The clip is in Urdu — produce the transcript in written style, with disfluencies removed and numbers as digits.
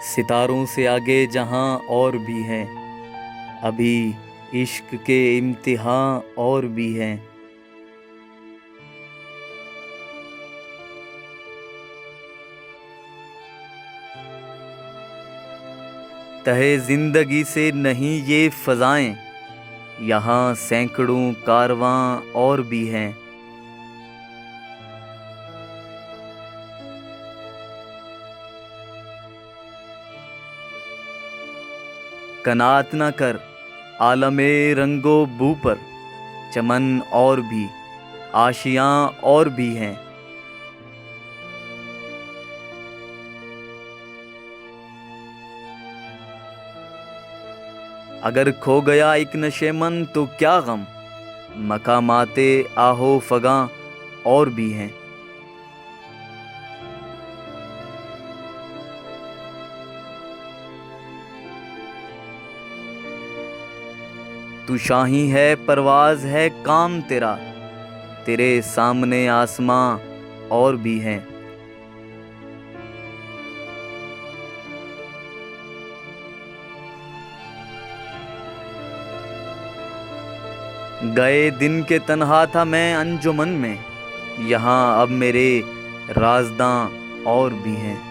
ستاروں سے آگے جہاں اور بھی ہیں، ابھی عشق کے امتحان اور بھی ہیں۔ تہے زندگی سے نہیں یہ فضائیں، یہاں سینکڑوں کارواں اور بھی ہیں۔ قناعت نہ کر عالم رنگ و بو پر، چمن اور بھی آشیاں اور بھی ہیں۔ اگر کھو گیا ایک نشیمن تو کیا غم، مقامات آہو فگاں اور بھی ہیں۔ تو شاہی ہے پرواز ہے کام تیرا، تیرے سامنے آسماں اور بھی ہیں۔ گئے دن کے تنہا تھا میں انجمن میں، یہاں اب میرے رازداں اور بھی ہیں۔